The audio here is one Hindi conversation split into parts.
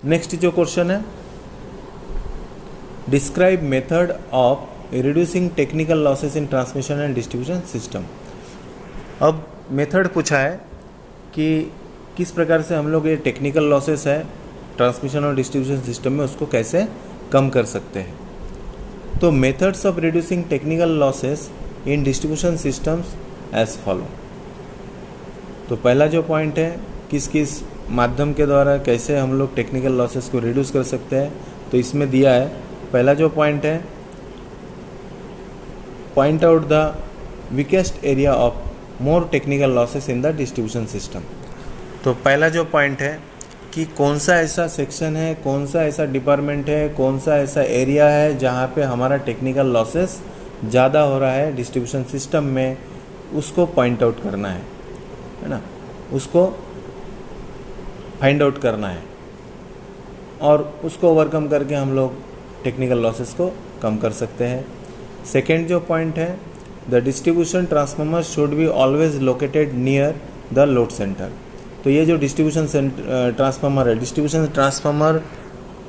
नेक्स्ट जो क्वेश्चन है, describe method of reducing technical losses in transmission and distribution system. अब मेथड पूछा है कि किस प्रकार से हम लोग ये टेक्निकल लॉसेस है ट्रांसमिशन और डिस्ट्रीब्यूशन सिस्टम में उसको कैसे कम कर सकते हैं। तो methods of reducing technical losses in distribution systems as follow. तो पहला जो पॉइंट है, किस किस माध्यम के द्वारा कैसे हम लोग टेक्निकल लॉसेस को रिड्यूस कर सकते हैं, तो इसमें दिया है। पहला जो पॉइंट है, point out the weakest area of more technical losses in the distribution system. तो पहला जो पॉइंट है कि कौन सा ऐसा सेक्शन है, कौन सा ऐसा डिपार्टमेंट है, कौन सा ऐसा एरिया है जहाँ पे हमारा टेक्निकल लॉसेस ज़्यादा हो रहा है डिस्ट्रीब्यूशन सिस्टम में, उसको पॉइंट आउट करना है ना, उसको फाइंड आउट करना है और उसको ओवरकम करके हम लोग टेक्निकल लॉसेस को कम कर सकते हैं। सेकेंड जो पॉइंट है, the distribution transformer should be always located near the load centre. तो ये जो डिस्ट्रीब्यूशन ट्रांसफार्मर है, डिस्ट्रीब्यूशन ट्रांसफार्मर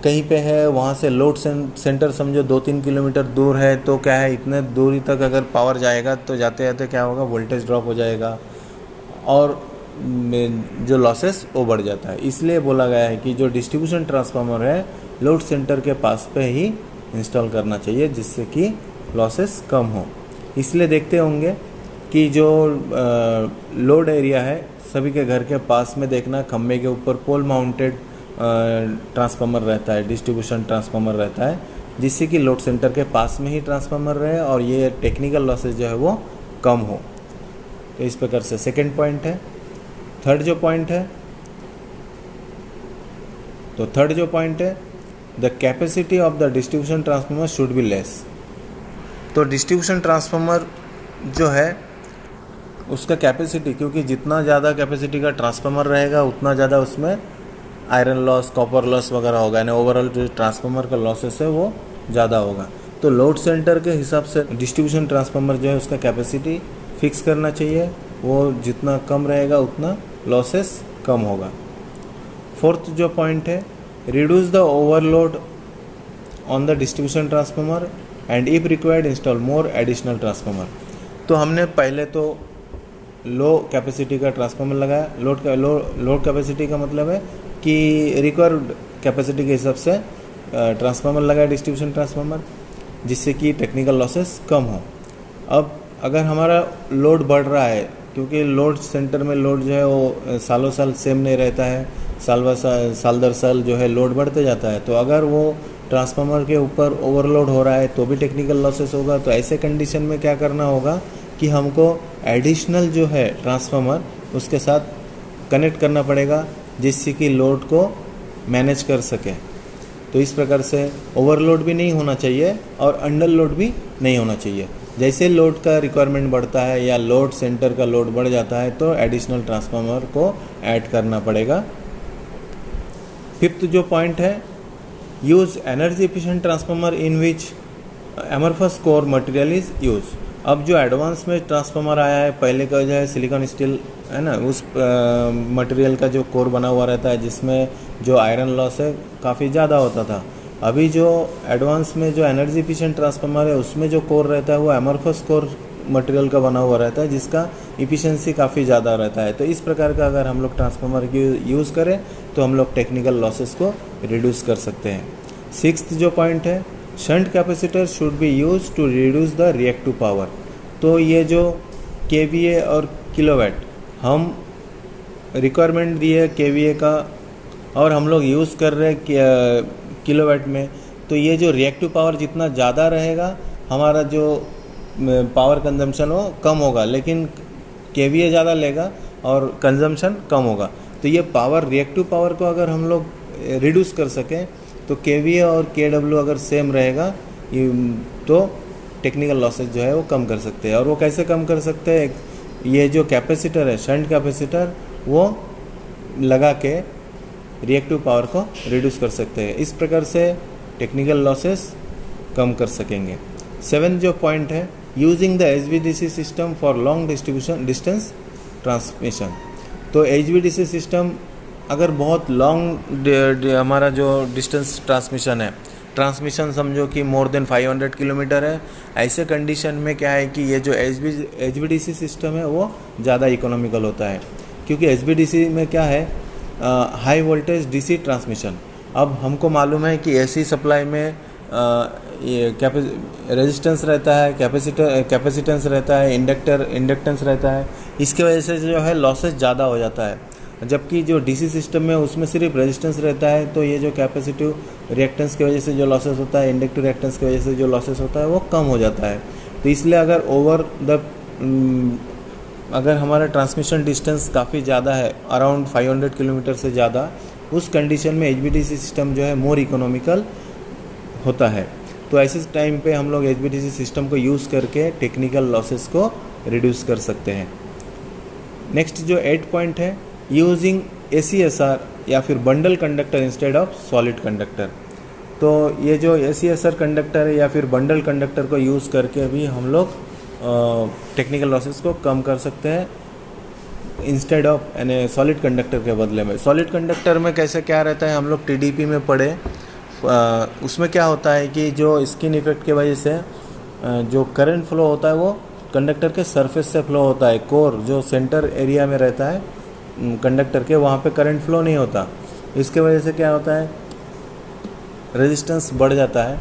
कहीं पे है, वहाँ से लोड सेंटर समझो 2-3 किलोमीटर दूर है, तो क्या है, इतने दूरी तक अगर पावर जाएगा तो जाते जाते क्या होगा, वोल्टेज ड्रॉप हो जाएगा और जो लॉसेस वो बढ़ जाता है। इसलिए बोला गया है कि जो डिस्ट्रीब्यूशन ट्रांसफार्मर है लोड सेंटर के पास पे ही इंस्टॉल करना चाहिए, जिससे कि लॉसेस कम हो। इसलिए देखते होंगे कि जो लोड एरिया है सभी के घर के पास में देखना, खम्भे के ऊपर पोल माउंटेड ट्रांसफार्मर रहता है, डिस्ट्रीब्यूशन ट्रांसफार्मर रहता है, जिससे कि लोड सेंटर के पास में ही ट्रांसफार्मर रहे और ये टेक्निकल लॉसेस जो है वो कम हो। तो इस प्रकार से सेकेंड पॉइंट है। थर्ड जो पॉइंट है, the capacity of the distribution transformer should be less. तो डिस्ट्रीब्यूशन ट्रांसफार्मर जो है उसका कैपेसिटी, क्योंकि जितना ज़्यादा कैपेसिटी का ट्रांसफार्मर रहेगा उतना ज़्यादा उसमें आयरन लॉस, कॉपर लॉस वगैरह होगा, यानी ओवरऑल जो ट्रांसफार्मर का लॉसेस है वो ज़्यादा होगा। तो लोड सेंटर के हिसाब से डिस्ट्रीब्यूशन ट्रांसफार्मर जो है उसका कैपेसिटी फिक्स करना चाहिए, वो जितना कम रहेगा उतना लॉसेस कम होगा। फोर्थ जो पॉइंट है, reduce the overload on the distribution transformer and if required install more additional transformer. तो हमने पहले तो लो कैपेसिटी का ट्रांसफार्मर लगाया। लोड कैपेसिटी का मतलब है कि रिक्वायर्ड कैपेसिटी के हिसाब से ट्रांसफार्मर लगाया, डिस्ट्रीब्यूशन ट्रांसफार्मर, जिससे कि टेक्निकल लॉसेस कम हो। अब अगर हमारा लोड बढ़ रहा है, क्योंकि लोड सेंटर में लोड जो है वो सालों साल सेम नहीं रहता है, साल दर साल जो है लोड बढ़ते जाता है, तो अगर वो ट्रांसफार्मर के ऊपर ओवरलोड हो रहा है तो भी टेक्निकल लॉसेस होगा। तो ऐसे कंडीशन में क्या करना होगा कि हमको एडिशनल जो है ट्रांसफार्मर उसके साथ कनेक्ट करना पड़ेगा, जिससे कि लोड को मैनेज कर सके। तो इस प्रकार से ओवरलोड भी नहीं होना चाहिए और अंडर लोड भी नहीं होना चाहिए। जैसे लोड का रिक्वायरमेंट बढ़ता है या लोड सेंटर का लोड बढ़ जाता है तो एडिशनल ट्रांसफार्मर को ऐड करना पड़ेगा। फिफ्थ जो पॉइंट है, use energy efficient transformer in which amorphous core material is use. अब जो एडवांस में ट्रांसफार्मर आया है, पहले का जो है सिलिकॉन स्टील है ना, उस मटेरियल का जो कोर बना हुआ रहता है, जिसमें जो आयरन लॉस है काफ़ी ज़्यादा होता था। अभी जो एडवांस में जो एनर्जी एफिशिएंट ट्रांसफार्मर है उसमें जो कोर रहता है वो एमरफस कोर मटेरियल का बना हुआ रहता है, जिसका इफिशिएंसी काफ़ी ज़्यादा रहता है। तो इस प्रकार का अगर हम लोग ट्रांसफार्मर की यूज़ करें तो हम लोग टेक्निकल लॉसेस को रिड्यूस कर सकते हैं। सिक्स्थ जो पॉइंट है, shunt capacitor should be use to reduce the reactive power. तो ये जो केवीए और किलोवाट हम रिक्वायरमेंट दी है केवीए का और हम लोग यूज़ कर रहे हैं किलोवाट में, तो ये जो रिएक्टिव पावर जितना ज़्यादा रहेगा हमारा जो पावर कंजम्पशन हो कम होगा, लेकिन केवीए ज़्यादा लेगा और कंजम्पशन कम होगा। तो ये पावर, रिएक्टिव पावर को अगर हम लोग रिड्यूस कर सकें तो केवीए और केडब्ल्यू अगर सेम रहेगा तो टेक्निकल लॉसेस जो है वो कम कर सकते हैं। और वो कैसे कम कर सकते हैं, ये जो कैपेसिटर है शंट कैपेसिटर वो लगा के रिएक्टिव पावर को रिड्यूस कर सकते हैं। इस प्रकार से टेक्निकल लॉसेस कम कर सकेंगे। 7 जो पॉइंट है, using the HVDC system for long distance transmission. तो HVDC सिस्टम अगर बहुत लॉन्ग हमारा जो डिस्टेंस ट्रांसमिशन समझो कि मोर देन 500 किलोमीटर है, ऐसे कंडीशन में क्या है कि ये जो HVDC सिस्टम है वो ज़्यादा इकोनॉमिकल होता है, क्योंकि HVDC में क्या है, हाई वोल्टेज DC ट्रांसमिशन। अब हमको मालूम है कि AC सप्लाई में ये रेजिस्टेंस रहता है, कैपेसिटेंस रहता है, इंडक्टेंस रहता है, इसके वजह से जो है लॉसेस ज़्यादा हो जाता है। जबकि जो DC सिस्टम में उसमें सिर्फ रेजिस्टेंस रहता है, तो ये जो कैपेसिटिव रिएक्टेंस की वजह से जो लॉसेस होता है, इंडक्टिव रिएक्टेंस की वजह से जो लॉसेस होता है वो कम हो जाता है। तो इसलिए अगर हमारा ट्रांसमिशन डिस्टेंस काफ़ी ज़्यादा है, अराउंड 500 किलोमीटर से ज़्यादा, उस कंडीशन में HVDC सिस्टम जो है मोर इकोनॉमिकल होता है। तो ऐसे टाइम पे हम लोग HVDC सिस्टम को यूज़ करके टेक्निकल लॉसेस को रिड्यूस कर सकते हैं। नेक्स्ट जो 8 पॉइंट है, यूजिंग ACSR या फिर bundle conductor instead of solid conductor. तो ये जो ACSR कंडक्टर है या फिर बंडल कंडक्टर को यूज़ करके भी हम लोग टेक्निकल लॉसेस को कम कर सकते हैं, इंस्टेड ऑफ यानी सॉलिड कंडक्टर के बदले में। सॉलिड कंडक्टर में कैसे क्या रहता है, हम लोग TDP में पढ़े, उसमें क्या होता है कि जो स्किन इफेक्ट की वजह से जो करंट फ्लो होता है वो कंडक्टर के सरफेस से फ्लो होता है। कोर जो सेंटर एरिया में रहता है कंडक्टर के, वहाँ पे करंट फ्लो नहीं होता। इसके वजह से क्या होता है, रेजिस्टेंस बढ़ जाता है।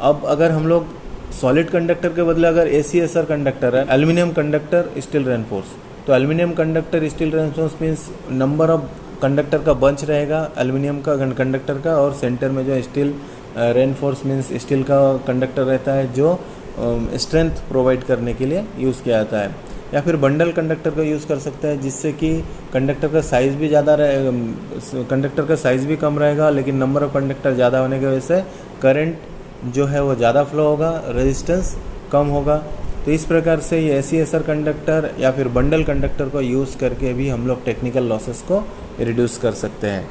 अब अगर हम लोग सॉलिड कंडक्टर के बदले अगर ACSR कंडक्टर है, एल्यूमिनियम कंडक्टर स्टील रेनफोर्स, तो aluminium conductor steel reinforce means number of conductor का बंच रहेगा एल्यूमिनियम का कंडक्टर का, और सेंटर में जो स्टील रेनफोर्स मीन्स स्टील का कंडक्टर रहता है जो स्ट्रेंथ प्रोवाइड करने के लिए यूज़ किया जाता है। या फिर बंडल कंडक्टर का यूज़ कर सकते हैं, जिससे कि कंडक्टर का साइज़ भी ज़्यादा कंडक्टर का साइज़ भी कम रहेगा, लेकिन नंबर ऑफ कंडक्टर ज़्यादा होने की वजह से करंट जो है वो ज़्यादा फ्लो होगा, रेजिस्टेंस कम होगा। तो इस प्रकार से ये ACSR कंडक्टर या फिर बंडल कंडक्टर को यूज़ करके भी हम लोग टेक्निकल लॉसेस को रिड्यूस कर सकते हैं।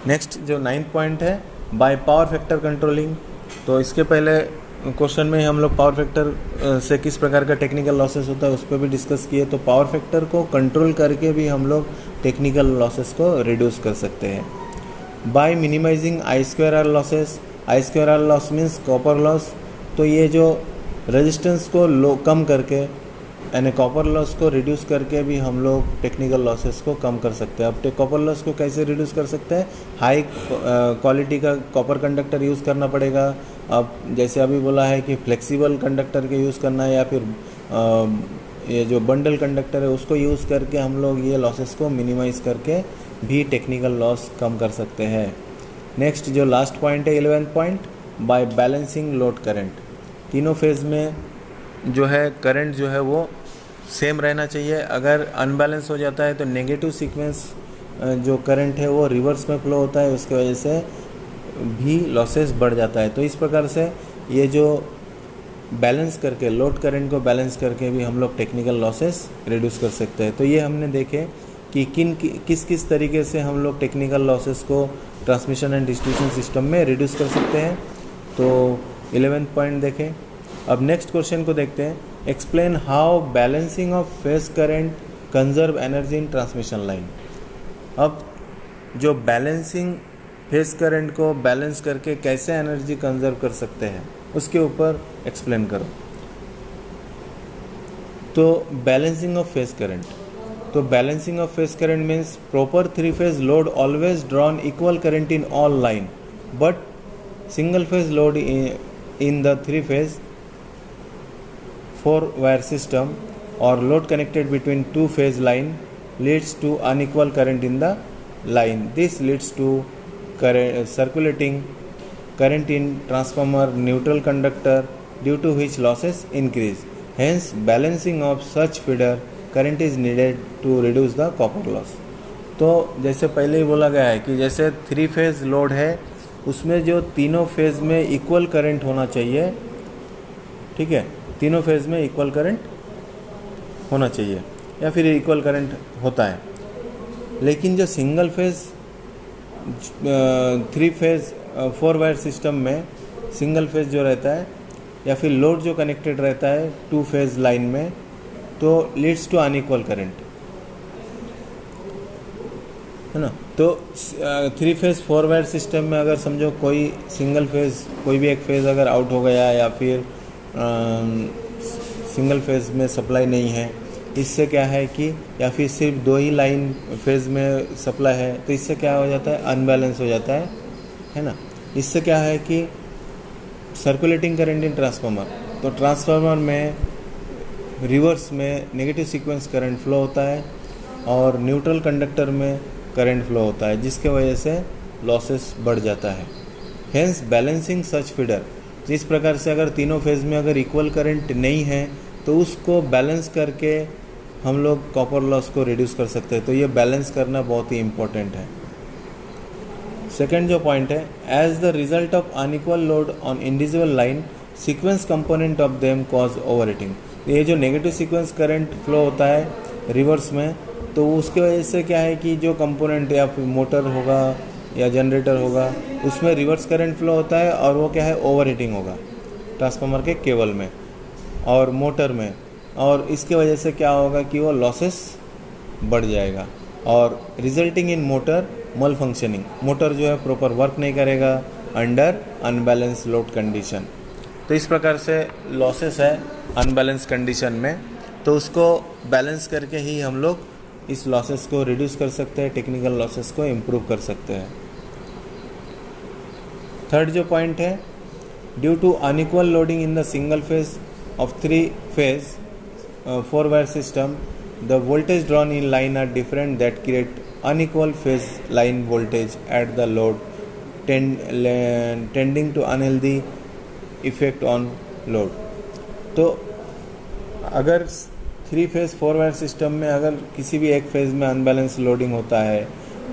नेक्स्ट जो 9 पॉइंट है, बाय पावर फैक्टर कंट्रोलिंग। तो इसके पहले क्वेश्चन में हम लोग पावर फैक्टर से किस प्रकार का टेक्निकल लॉसेस होता है उस पर भी डिस्कस किए। तो पावर फैक्टर को कंट्रोल करके भी हम लोग टेक्निकल लॉसेस को रिड्यूस कर सकते हैं by minimising I2R losses. I2R loss means copper loss. तो ये जो रेजिस्टेंस को कम करके यानी कॉपर लॉस को रिड्यूस करके भी हम लोग टेक्निकल लॉसेस को कम कर सकते हैं। अब कॉपर लॉस को कैसे रिड्यूस कर सकते हैं, हाई क्वालिटी का कॉपर कंडक्टर यूज़ करना पड़ेगा। अब जैसे अभी बोला है कि फ्लेक्सिबल कंडक्टर के यूज़ करना है, या फिर ये जो बंडल कंडक्टर है उसको यूज़ करके हम लोग ये लॉसेस को मिनिमाइज़ करके भी टेक्निकल लॉस कम कर सकते हैं। नेक्स्ट जो लास्ट पॉइंट है 11 point, by balancing load current. तीनों फेज़ में जो है करंट जो है वो सेम रहना चाहिए। अगर अनबैलेंस हो जाता है तो नेगेटिव सीक्वेंस जो करंट है वो रिवर्स में फ्लो होता है, उसकी वजह से भी लॉसेस बढ़ जाता है। तो इस प्रकार से ये जो बैलेंस करके लोड करंट को बैलेंस करके भी हम लोग टेक्निकल लॉसेस रिड्यूस कर सकते हैं। तो ये हमने देखे कि किस किस तरीके से हम लोग टेक्निकल लॉसेस को ट्रांसमिशन एंड डिस्ट्रीब्यूशन सिस्टम में रिड्यूस कर सकते हैं। तो 11 पॉइंट देखें। अब नेक्स्ट क्वेश्चन को देखते हैं, explain how balancing of phase current conserve energy in transmission line. अब जो बैलेंसिंग फेज करंट को बैलेंस करके कैसे एनर्जी कंजर्व कर सकते हैं उसके ऊपर एक्सप्लेन करो। तो बैलेंसिंग ऑफ फेज करंट, तो balancing of phase current means proper 3 phase load always drawn equal current in all line, but single phase load in the 3 phase 4 wire system or load connected between 2 phase line leads to unequal current in the line. This leads to circulating current in transformer neutral conductor, due to which losses increase. Hence balancing of such feeder current is needed to reduce the copper loss. तो जैसे पहले ही बोला गया है कि जैसे 3 फेज लोड है उसमें जो तीनों फेज़ में इक्वल करंट होना चाहिए, ठीक है, तीनों फेज़ में इक्वल करंट होना चाहिए या फिर इक्वल करंट होता है। लेकिन जो single phase 3 phase 4 wire system में सिंगल फेज़ जो रहता है या फिर लोड जो कनेक्टेड रहता है 2 फेज़ लाइन में, तो लीड्स टू अनइक्वल करंट। है ना। तो 3 फेज़ 4 वायर सिस्टम में अगर समझो कोई सिंगल फेज़, कोई भी एक फेज़ अगर आउट हो गया या फिर सिंगल फेज़ में सप्लाई नहीं है, इससे क्या है कि या फिर सिर्फ 2 ही लाइन फेज़ में सप्लाई है, तो इससे क्या हो जाता है, अनबैलेंस हो जाता है ना। इससे क्या है कि सर्कुलेटिंग करंट इन ट्रांसफार्मर, तो ट्रांसफार्मर में रिवर्स में नेगेटिव सीक्वेंस करंट फ्लो होता है और न्यूट्रल कंडक्टर में करंट फ्लो होता है, जिसके वजह से लॉसेस बढ़ जाता है। हेंस बैलेंसिंग सच फीडर, जिस प्रकार से अगर तीनों फेज़ में अगर इक्वल करंट नहीं है तो उसको बैलेंस करके हम लोग कॉपर लॉस को रिड्यूस कर सकते हैं। तो ये बैलेंस करना बहुत ही इम्पोर्टेंट है। सेकेंड जो पॉइंट है, as the result of unequal load on individual line sequence component of them cause over heating. ये जो नेगेटिव सीक्वेंस करंट फ्लो होता है रिवर्स में, तो उसके वजह से क्या है कि जो कंपोनेंट या फिर मोटर होगा या जनरेटर होगा उसमें रिवर्स करंट फ्लो होता है और वो क्या है, ओवर हीटिंग होगा ट्रांसफार्मर के केबल में और मोटर में, और इसके वजह से क्या होगा कि वो लॉसेस बढ़ जाएगा और रिजल्टिंग इन मोटर मल फंक्शनिंग, मोटर जो है प्रॉपर वर्क नहीं करेगा अंडर अनबैलेंस लोड कंडीशन। तो इस प्रकार से लॉसेस है अनबैलेंस कंडीशन में, तो उसको बैलेंस करके ही हम लोग इस लॉसेस को रिड्यूस कर सकते हैं, टेक्निकल लॉसेस को इम्प्रूव कर सकते हैं। थर्ड जो पॉइंट है, due to unequal loading in the single phase of 3 phase 4 wire system, the voltage drawn in line are different that create unequal phase line voltage at the load tending to unhealthy effect on load। तो अगर 3 फेज़ 4 वायर सिस्टम में अगर किसी भी एक फेज़ में अनबैलेंस लोडिंग होता है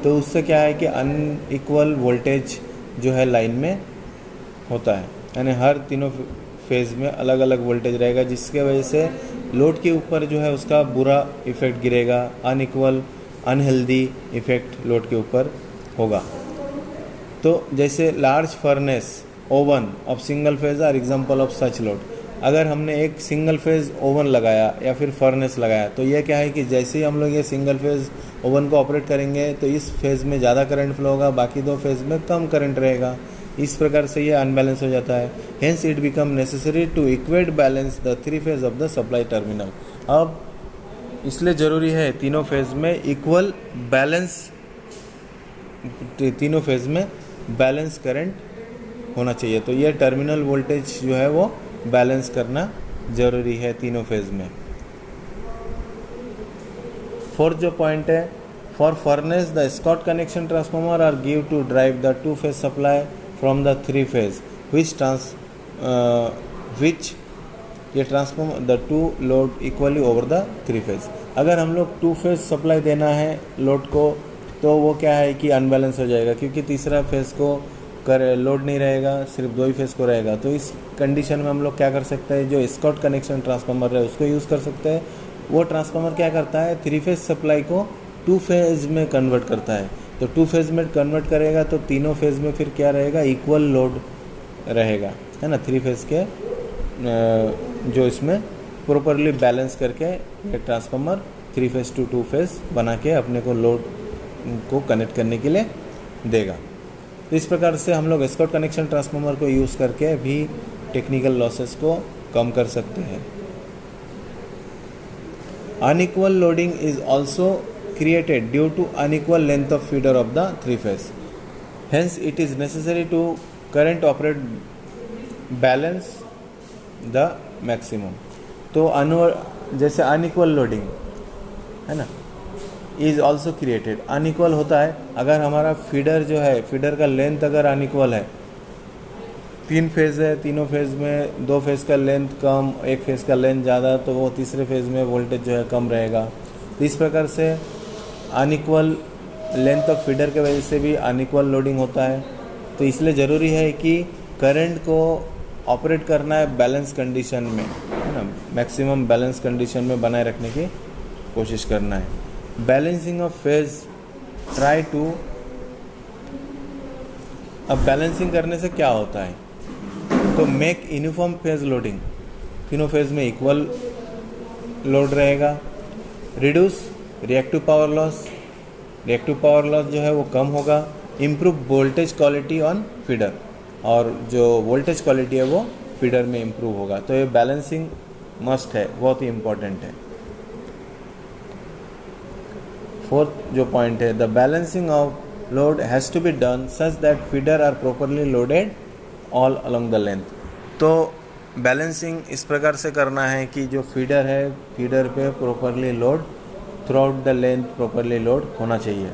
तो उससे क्या है कि अनइक्वल वोल्टेज जो है लाइन में होता है, यानी हर तीनों फेज़ में अलग अलग वोल्टेज रहेगा, जिसके वजह से लोड के ऊपर जो है उसका बुरा इफ़ेक्ट गिरेगा, अनइक्वल अनहेल्दी इफ़ेक्ट लोड के ऊपर होगा। तो जैसे large furnace oven of single phase are example of such load. अगर हमने एक सिंगल फेज़ ओवन लगाया या फिर फर्नेस लगाया तो ये क्या है कि जैसे ही हम लोग ये सिंगल फेज़ ओवन को ऑपरेट करेंगे तो इस फेज़ में ज़्यादा करंट फ्लो होगा, बाकी 2 फेज़ में कम करंट रहेगा। इस प्रकार से ये अनबैलेंस हो जाता है। Hence it become necessary to equate balance the 3 phase of the supply terminal. अब इसलिए ज़रूरी है तीनों फेज़ में इक्वल बैलेंस, तीनों फेज़ में बैलेंस करंट होना चाहिए। तो ये टर्मिनल वोल्टेज जो है वो बैलेंस करना ज़रूरी है तीनों फेज़ में। फोर्थ जो पॉइंट है, for furnace the Scott connection transformer are give to drive the 2 phase supply from the 3 phase which ये transform the 2 load equally over the 3 phase. अगर हम लोग 2 फेज सप्लाई देना है लोड को तो वो क्या है कि अनबैलेंस हो जाएगा, क्योंकि तीसरा फेज को लोड नहीं रहेगा, सिर्फ 2 ही फेज को रहेगा। तो इस कंडीशन में हम लोग क्या कर सकते हैं, जो स्कॉट कनेक्शन ट्रांसफार्मर है उसको यूज़ कर सकते हैं। वो ट्रांसफार्मर क्या करता है, 3 फेज सप्लाई को 2 फेज में कन्वर्ट करता है। तो 2 फेज़ में कन्वर्ट करेगा तो तीनों फेज़ में फिर क्या रहेगा, इक्वल लोड रहेगा, है ना। 3 फेज़ के जो इसमें प्रॉपरली बैलेंस करके ये ट्रांसफार्मर 3 फेज़ टू 2 फेज़ बना के अपने को लोड को कनेक्ट करने के लिए देगा। तो इस प्रकार से हम लोग स्कॉट कनेक्शन ट्रांसफार्मर को यूज़ करके भी टेक्निकल लॉसेस को कम कर सकते हैं। Unequal loading is also created due to unequal length of feeder of the 3 phase. Hence it is necessary to current operate balance the maximum। तो जैसे unequal loading है ना, is also created। unequal होता है अगर हमारा फीडर जो है, फीडर का लेंथ अगर अनइक्वल है, 3 फेज़ है, तीनों फेज़ में 2 फेज़ का लेंथ कम, 1 फेज़ का लेंथ ज़्यादा, तो वो तीसरे फेज़ में वोल्टेज जो है कम रहेगा। तो इस प्रकार से अनइक्वल लेंथ ऑफ फीडर के वजह से भी अनइक्वल लोडिंग होता है। तो इसलिए ज़रूरी है कि करंट को ऑपरेट करना है बैलेंस कंडीशन में, है ना, मैक्सिमम बैलेंस कंडीशन में बनाए रखने की कोशिश करना है। Balancing of phase try to, अब बैलेंसिंग करने से क्या होता है, तो मेक यूनिफॉर्म फेज लोडिंग, तीनों फेज में इक्वल लोड रहेगा। Reduce reactive power loss, reactive power loss जो है वो कम होगा। Improve voltage quality on feeder, और जो वोल्टेज क्वालिटी है वो फीडर में इम्प्रूव होगा। तो ये बैलेंसिंग मस्ट है, बहुत ही इम्पॉर्टेंट है। फोर्थ जो पॉइंट है, the balancing of load has to be done such that feeder are properly loaded all along the length. तो बैलेंसिंग इस प्रकार से करना है कि जो फीडर है, फीडर पे properly load through out the length properly load होना चाहिए।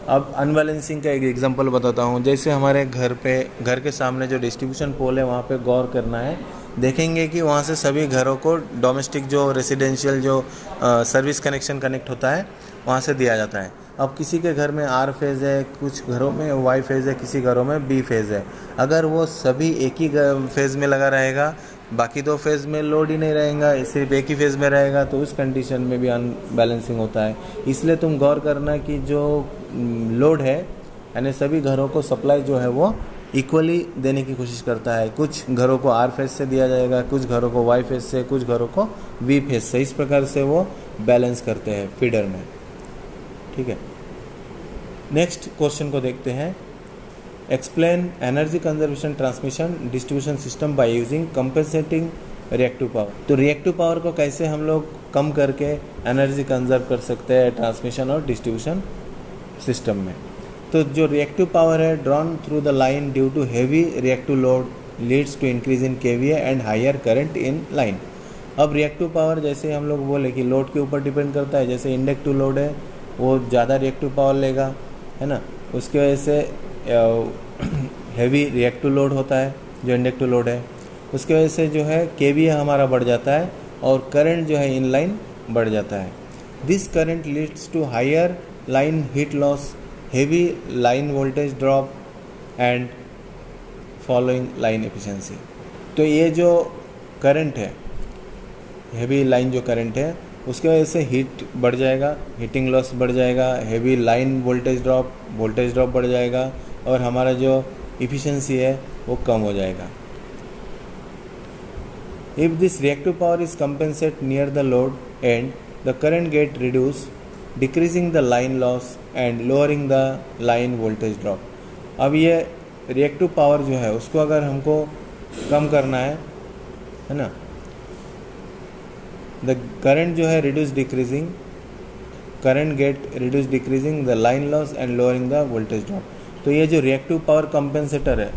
अब अनबैलेंसिंग का एक एग्जांपल बताता हूँ। जैसे हमारे घर के सामने जो डिस्ट्रीब्यूशन पोल है वहाँ पे गौर करना है। देखेंगे कि वहाँ से सभी घरों को डोमेस्टिक जो रेसिडेंशियल जो सर्विस कनेक्शन कनेक्ट होता है वहाँ से दिया जाता है। अब किसी के घर में आर फेज़ है, कुछ घरों में वाई फेज़ है, किसी घरों में बी फेज़ है। अगर वो सभी एक ही फेज़ में लगा रहेगा, बाकी दो फेज़ में लोड ही नहीं रहेगा, सिर्फ एक ही फेज़ में रहेगा, तो उस कंडीशन में भी अनबैलेंसिंग होता है। इसलिए तुम गौर करना कि जो लोड है यानी सभी घरों को सप्लाई जो है वो इक्वली देने की कोशिश करता है। कुछ घरों को आर फेज़ से दिया जाएगा, कुछ घरों को वाई फेज़ से, कुछ घरों को वी फेज़ से। इस प्रकार से वो बैलेंस करते हैं फीडर में। ठीक है, नेक्स्ट क्वेश्चन को देखते हैं। Explain energy conservation transmission distribution system by using compensating reactive power. तो रिएक्टिव पावर को कैसे हम लोग कम करके एनर्जी कंजर्व कर सकते हैं ट्रांसमिशन और डिस्ट्रीब्यूशन सिस्टम में। तो जो रिएक्टिव पावर है drawn through the line due to heavy reactive load leads to increase in KVA and higher current in line. अब रिएक्टिव पावर जैसे हम लोग बोले कि लोड के ऊपर डिपेंड करता है। जैसे इंडक्टिव लोड है वो ज़्यादा रिएक्टिव पावर लेगा, है ना। उसकी वजह से हैवी रिएक्टिव लोड होता है जो इंडक्टिव लोड है, उसकी वजह से जो है केवीए हमारा बढ़ जाता है और करंट जो है इन लाइन बढ़ जाता है। This current leads to higher line heat loss, heavy line voltage drop and following line efficiency. तो ये जो करंट है, हेवी लाइन जो करंट है, उसके वजह से हीट बढ़ जाएगा, हीटिंग लॉस बढ़ जाएगा, हेवी लाइन वोल्टेज ड्रॉप बढ़ जाएगा और हमारा जो इफ़िशिएंसी है वो कम हो जाएगा। If this reactive power is compensate near the load and the current get reduce decreasing the line loss and lowering the line voltage drop. अब ये रिएक्टिव पावर जो है उसको अगर हमको कम करना है ना, द करंट जो है reduce decreasing, current get reduce decreasing the line loss and lowering the voltage drop. तो ये जो रिएक्टिव पावर कंपेंसेटर है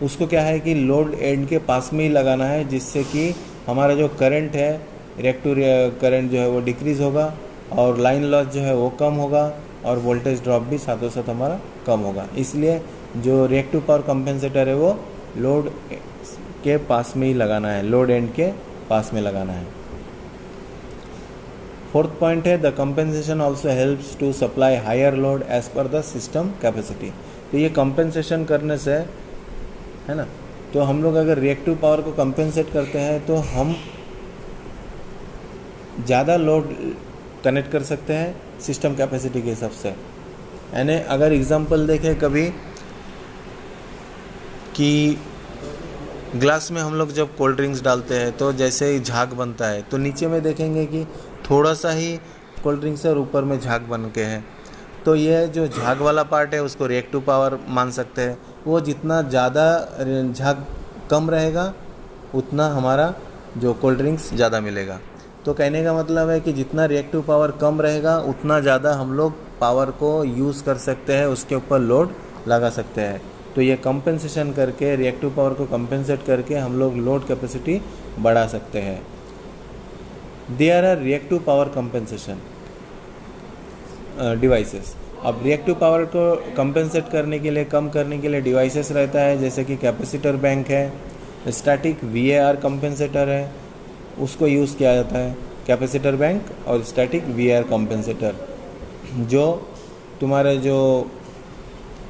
उसको क्या है कि लोड एंड के पास में ही लगाना है, जिससे कि हमारा जो करंट है, रिएक्टिव करंट जो है वो डिक्रीज़ होगा और लाइन लॉस जो है वो कम होगा और वोल्टेज ड्रॉप भी साथों साथ हमारा कम होगा। इसलिए जो रिएक्टिव पावर कंपेंसेटर है वो लोड के पास में ही लगाना है, लोड एंड के पास में लगाना है। फोर्थ पॉइंट है the compensation also helps to supply higher load as per the system capacity. तो ये कंपेंसेशन करने से, है ना, तो हम लोग अगर रिएक्टिव पावर को कंपेंसेट करते हैं तो हम ज़्यादा लोड कनेक्ट कर सकते हैं सिस्टम कैपेसिटी के हिसाब से। यानी अगर एग्जांपल देखें कभी कि ग्लास में हम लोग जब कोल्ड ड्रिंक्स डालते हैं तो जैसे ही झाग बनता है तो नीचे में देखेंगे कि थोड़ा सा ही कोल्ड ड्रिंक्स है और ऊपर में झाग बन के है। तो ये जो झाग वाला पार्ट है उसको रिएक्टिव पावर मान सकते हैं। वो जितना ज़्यादा झाग कम रहेगा उतना हमारा जो कोल्ड ड्रिंक्स ज़्यादा मिलेगा। तो कहने का मतलब है कि जितना रिएक्टिव पावर कम रहेगा उतना ज़्यादा हम लोग पावर को यूज़ कर सकते हैं, उसके ऊपर लोड लगा सकते हैं। तो ये कंपेंसेशन करके, रिएक्टिव पावर को कंपेंसेट करके हम लोग लोड कैपेसिटी बढ़ा सकते हैं। There are reactive power compensation devices. अब रिएक्टिव पावर को कंपेंसेट करने के लिए, कम करने के लिए डिवाइसेस रहता है, जैसे कि कैपेसिटर बैंक है, स्टैटिक VAR कंपेंसेटर है, उसको यूज़ किया जाता है, कैपेसिटर बैंक और स्टैटिक VAR कंपेंसेटर, जो तुम्हारे जो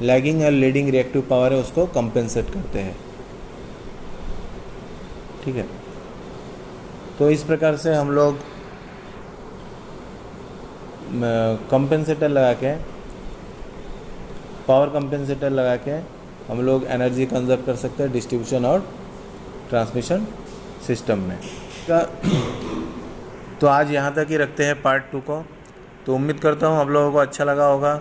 लैगिंग और लीडिंग रिएक्टिव पावर है उसको कंपेंसेट करते हैं। ठीक है, तो इस प्रकार से हम लोग कंपेंसेटर लगा के, पावर कंपेंसेटर लगा के हम लोग एनर्जी कंजर्व कर सकते हैं डिस्ट्रीब्यूशन और ट्रांसमिशन सिस्टम में। तो आज यहाँ तक ही रखते हैं पार्ट 2 को। तो उम्मीद करता हूँ आप लोगों को अच्छा लगा होगा,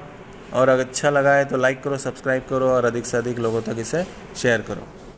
और अगर अच्छा लगा है तो लाइक करो, सब्सक्राइब करो और अधिक से अधिक लोगों तक इसे शेयर करो।